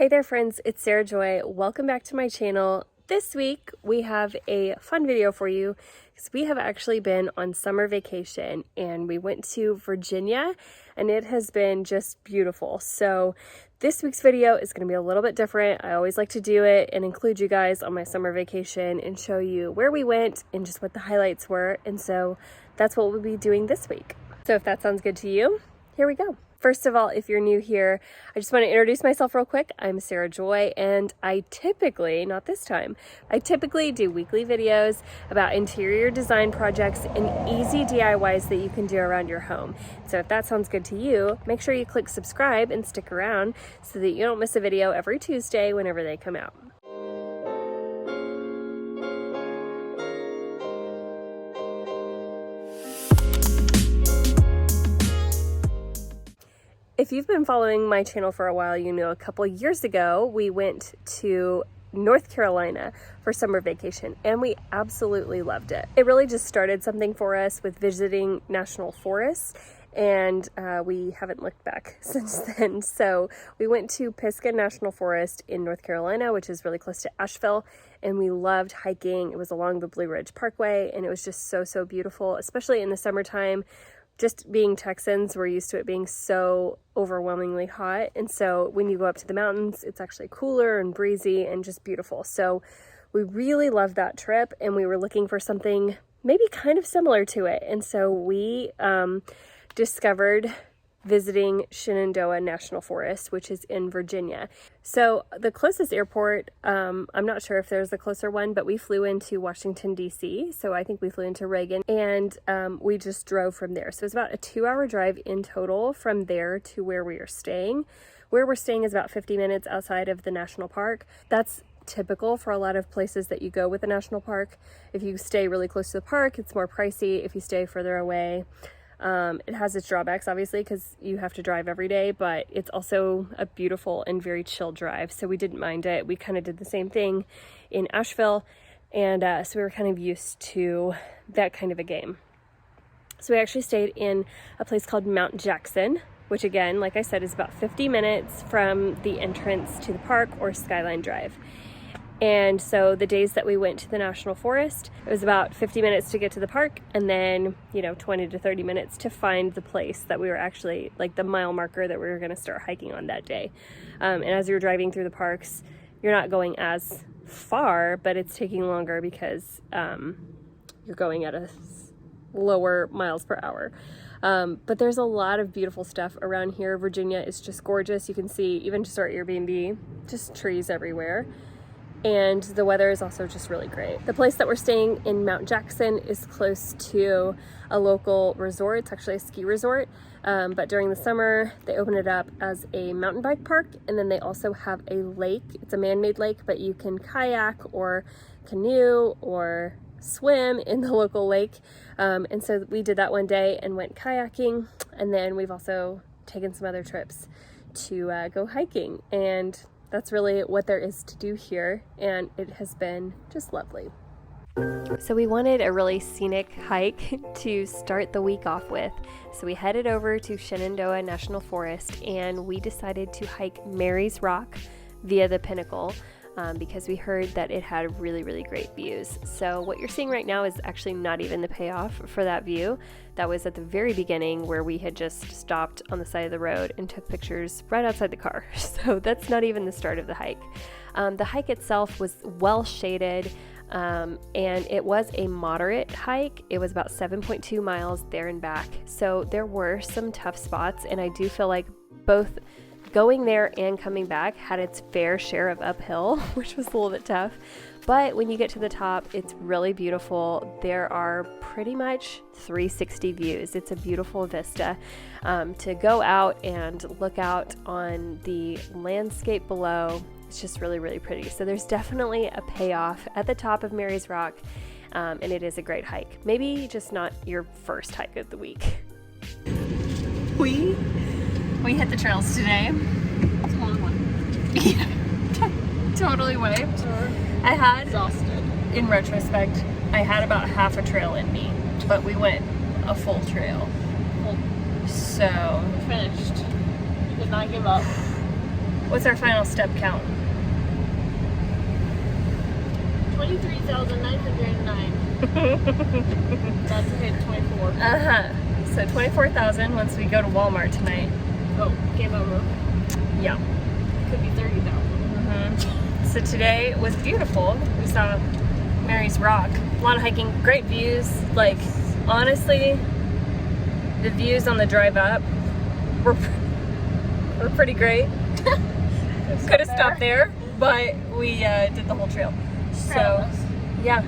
Hey there friends, it's Sarah Joy. Welcome back to my channel. This week we have a fun video for you because we have actually been on summer vacation and we went to Virginia and it has been just beautiful. So this week's video is going to be a little bit different. I always like to do it and include you guys on my summer vacation and show you where we went and just what the highlights were. And so that's what we'll be doing this week. So if that sounds good to you, here we go. First of all, if you're new here, I just want to introduce myself real quick. I'm Sarah Joy, and I typically, not this time, I typically do weekly videos about interior design projects and easy DIYs that you can do around your home. So if that sounds good to you, make sure you click subscribe and stick around so that you don't miss a video every Tuesday whenever they come out. If you've been following my channel for a while, you know a couple years ago we went to North Carolina for summer vacation and we absolutely loved it. It really just started something for us with visiting national forests, and we haven't looked back since then. So we went to Pisgah National Forest in North Carolina, which is really close to Asheville, and we loved hiking. It was along the Blue Ridge Parkway and it was just so beautiful, especially in the summertime. Just being Texans, we're used to it being so overwhelmingly hot. And so when you go up to the mountains, it's actually cooler and breezy and just beautiful. So we really loved that trip and we were looking for something maybe kind of similar to it. And so we discovered visiting Shenandoah National Forest, which is in Virginia. So the closest airport, I'm not sure if there's a closer one, but we flew into Washington, D.C. So I think we flew into Reagan and we just drove from there. So it's about a 2-hour drive in total from there to where we are staying. Where we're staying is about 50 minutes outside of the national park. That's typical for a lot of places that you go with a national park. If you stay really close to the park, it's more pricey. If you stay further away, it has its drawbacks, obviously, because you have to drive every day, but it's also a beautiful and very chill drive. So we didn't mind it. We kind of did the same thing in Asheville. And so we were kind of used to that kind of a game. So we actually stayed in a place called Mount Jackson, which again, like I said, is about 50 minutes from the entrance to the park or Skyline Drive. And so the days that we went to the National Forest, it was about 50 minutes to get to the park and then, 20 to 30 minutes to find the place that we were actually, like the mile marker that we were going to start hiking on that day. And as you're driving through the parks, you're not going as far, but it's taking longer because you're going at a lower miles per hour. But there's a lot of beautiful stuff around here. Virginia is just gorgeous. You can see, even just our Airbnb, just trees everywhere. And the weather is also just really great. The place that we're staying in Mount Jackson is close to a local resort. It's actually a ski resort, but during the summer they open it up as a mountain bike park, and then they also have a lake. It's a man-made lake, but you can kayak or canoe or swim in the local lake. And so we did that one day and went kayaking, and then we've also taken some other trips to go hiking, and that's really what there is to do here, and it has been just lovely. So we wanted a really scenic hike to start the week off with. So we headed over to Shenandoah National Forest and we decided to hike Mary's Rock via the Pinnacle because we heard that it had really great views. So what you're seeing right now is actually not even the payoff for that view. That was at the very beginning where we had just stopped on the side of the road and took pictures right outside the car. So that's not even the start of the hike. The hike itself was well shaded and it was a moderate hike. It was about 7.2 miles there and back. So there were some tough spots, and I do feel like both going there and coming back had its fair share of uphill, which was a little bit tough. But when you get to the top, it's really beautiful. There are pretty much 360 views. It's a beautiful vista to go out and look out on the landscape below. It's just really pretty. So there's definitely a payoff at the top of Mary's Rock, and it is a great hike. Maybe just not your first hike of the week. We hit the trails today. It's a long one. Yeah, totally wiped. I had, Exhausted. In retrospect, I had about half a trail in me, but we went a full trail. So Finished. You did not give up. What's our final step count? 23,909. That's okay, 24. Uh-huh. So 24,000 once we go to Walmart tonight. Oh, game over. Yeah. Could be 30,000. So today was beautiful. We saw Mary's Rock. A lot of hiking, great views. Like, honestly, the views on the drive up were pretty great. Could have stopped there, but we did the whole trail. So, yeah,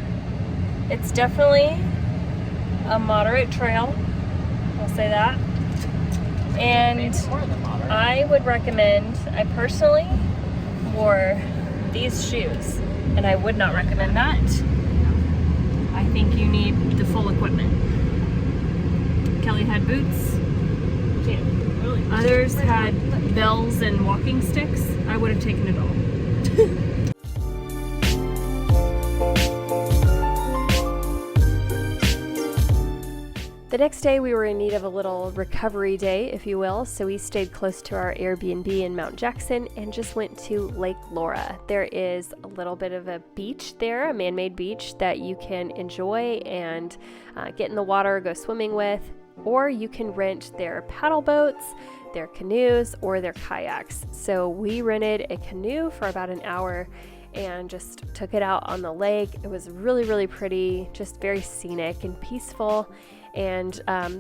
it's definitely a moderate trail. I'll say that. And I would recommend, I personally wore these shoes, and I would not recommend that. I think you need the full equipment. Kelly had boots. Others had bells and walking sticks. I would have taken it all. The next day we were in need of a little recovery day, if you will, so we stayed close to our Airbnb in Mount Jackson and just went to Lake Laura. There is a little bit of a beach there, a man-made beach that you can enjoy and get in the water, go swimming with, or you can rent their paddle boats, their canoes, or their kayaks. So we rented a canoe for about an hour and just took it out on the lake. It was really, really pretty, just very scenic and peaceful. And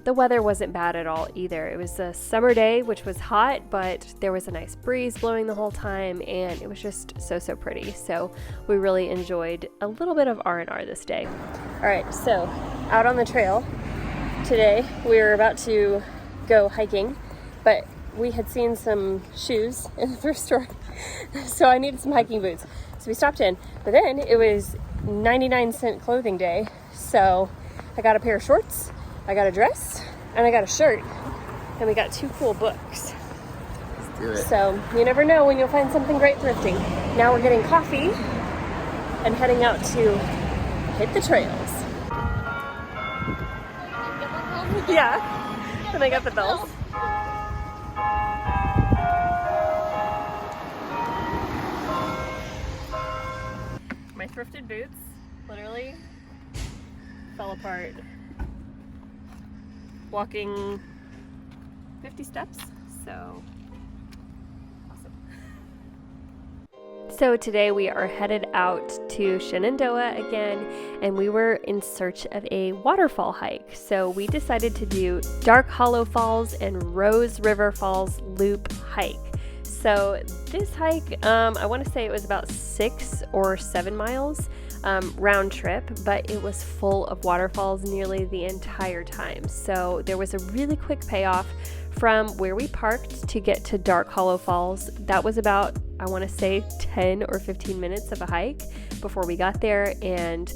the weather wasn't bad at all either. It was a summer day, which was hot, but there was a nice breeze blowing the whole time, and it was just so pretty. So we really enjoyed a little bit of R&R this day. All right, so out on the trail today, we were about to go hiking, but we had seen some shoes in the thrift store, so I needed some hiking boots. So we stopped in, but then it was 99-cent clothing day, so I got a pair of shorts, I got a dress, and I got a shirt, and we got 2 cool books. Let's do it. So you never know when you'll find something great thrifting. Now we're getting coffee and heading out to hit the trails. Yeah, and I got the bells. My thrifted boots literally fell apart walking 50 steps, so awesome. So today we are headed out to Shenandoah again, and we were in search of a waterfall hike. So we decided to do Dark Hollow Falls and Rose River Falls Loop hike. So this hike, I want to say it was about 6 or 7 miles round trip, but it was full of waterfalls nearly the entire time. So there was a really quick payoff from where we parked to get to Dark Hollow Falls. That was about, I want to say, 10 or 15 minutes of a hike before we got there, and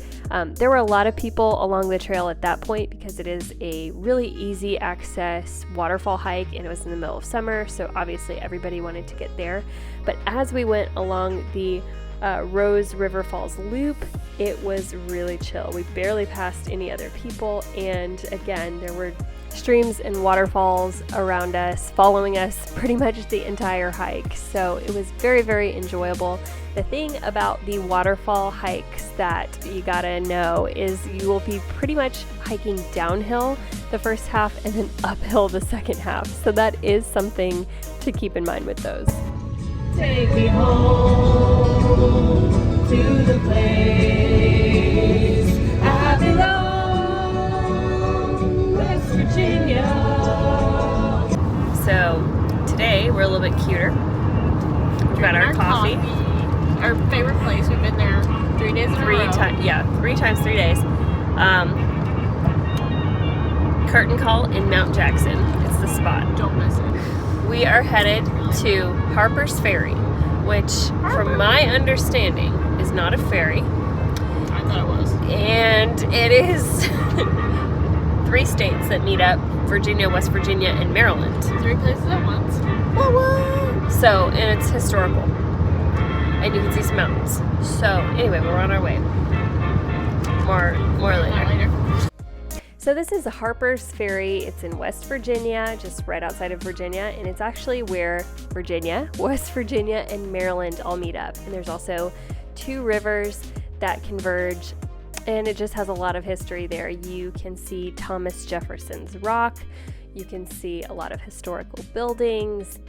there were a lot of people along the trail at that point because it is a really easy access waterfall hike, and it was in the middle of summer, so obviously everybody wanted to get there. But as we went along the Rose River Falls Loop, it was really chill. We barely passed any other people, and again, there were streams and waterfalls around us, following us pretty much the entire hike. So it was very enjoyable. The thing about the waterfall hikes that you gotta know is you will be pretty much hiking downhill the first half and then uphill the second half. So that is something to keep in mind with those. Take me home to the place I belong, West Virginia. So today we're a little bit cuter. We've got our coffee. Our favorite place. We've been there 3 days in a row. 3 times 3 days. Curtain Call in Mount Jackson. It's the spot. Don't miss it. We are headed to Harpers Ferry, which, from my understanding, is not a ferry. I thought it was. And it is 3 states that meet up: Virginia, West Virginia, and Maryland. 3 places at once. So, and it's historical. And you can see some mountains. So, anyway, we're on our way. More later. So this is Harpers Ferry. It's in West Virginia, just right outside of Virginia, and it's actually where Virginia, West Virginia, and Maryland all meet up. And there's also 2 rivers that converge, and it just has a lot of history there. You can see Thomas Jefferson's Rock. You can see a lot of historical buildings.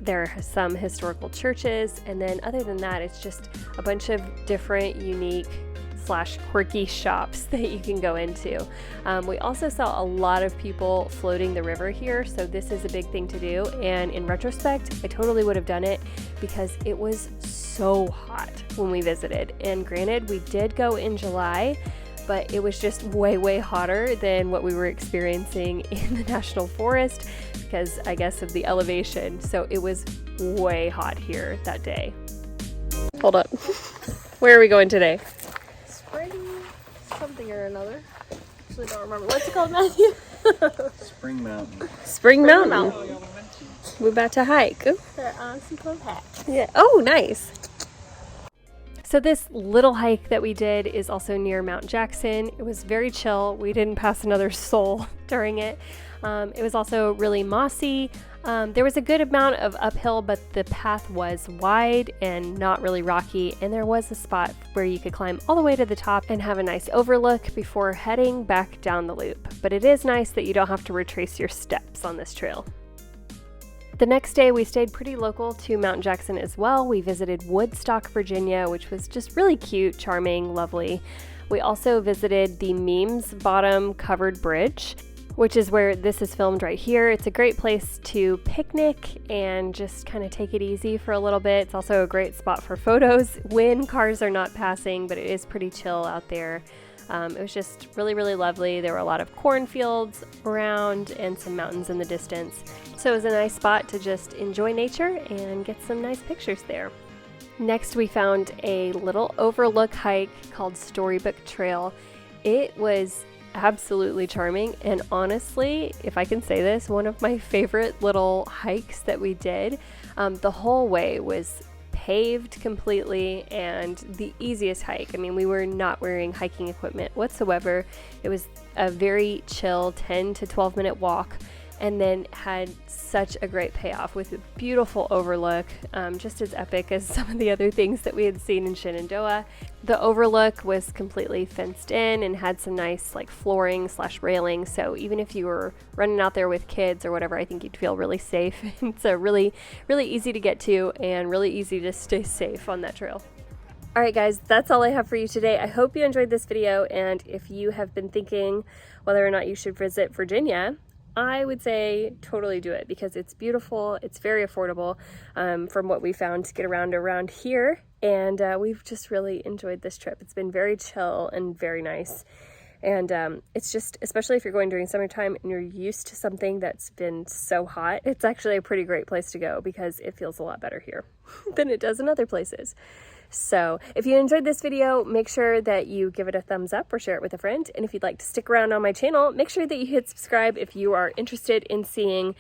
There are some historical churches, and then other than that, it's just a bunch of different, unique / quirky shops that you can go into. We also saw a lot of people floating the river here, so this is a big thing to do, and in retrospect I totally would have done it because it was so hot when we visited. And granted, we did go in July, but it was just way hotter than what we were experiencing in the national forest because I guess of the elevation, so it was way hot here that day. Hold up. Where are we going today? Something or another. Actually don't remember. What's it called, Matthew? Spring Mountain. Spring Mountain. We're about to hike. Ooh. They're on some cool hats. Yeah. Oh, nice. So this little hike that we did is also near Mount Jackson. It was very chill. We didn't pass another soul during it. It was also really mossy. There was a good amount of uphill, but the path was wide and not really rocky, and there was a spot where you could climb all the way to the top and have a nice overlook before heading back down the loop. But it is nice that you don't have to retrace your steps on this trail. The next day, we stayed pretty local to Mount Jackson as well. We visited Woodstock, Virginia, which was just really cute, charming, lovely. We also visited the Memes Bottom Covered Bridge, which is where this is filmed right here. It's a great place to picnic and just kind of take it easy for a little bit. It's also a great spot for photos when cars are not passing, but it is pretty chill out there. It was just really lovely. There were a lot of cornfields around and some mountains in the distance. So it was a nice spot to just enjoy nature and get some nice pictures there. Next, we found a little overlook hike called Storybook Trail. It was absolutely charming, and honestly, if I can say this, one of my favorite little hikes that we did. The whole way was paved completely and the easiest hike. I mean, we were not wearing hiking equipment whatsoever. It was a very chill 10 to 12 minute walk, and then had such a great payoff with a beautiful overlook, just as epic as some of the other things that we had seen in Shenandoah. The overlook was completely fenced in and had some nice like flooring / railing, so even if you were running out there with kids or whatever, I think you'd feel really safe. It's a really easy to get to and really easy to stay safe on that trail. Alright guys, that's all I have for you today. I hope you enjoyed this video, and if you have been thinking whether or not you should visit Virginia, I would say totally do it because it's beautiful, it's very affordable from what we found to get around here, and we've just really enjoyed this trip. It's been very chill and very nice, and it's just, especially if you're going during summertime and you're used to something that's been so hot, it's actually a pretty great place to go because it feels a lot better here than it does in other places. So if you enjoyed this video, make sure that you give it a thumbs up or share it with a friend. And if you'd like to stick around on my channel, make sure that you hit subscribe if you are interested in seeing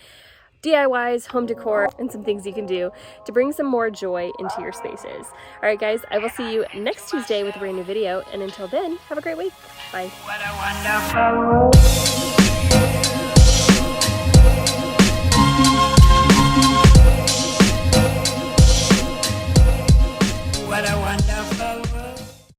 DIYs, home decor, and some things you can do to bring some more joy into your spaces. All right, guys, I will see you next Tuesday with a brand new video. And until then, have a great week. Bye. What a wonderful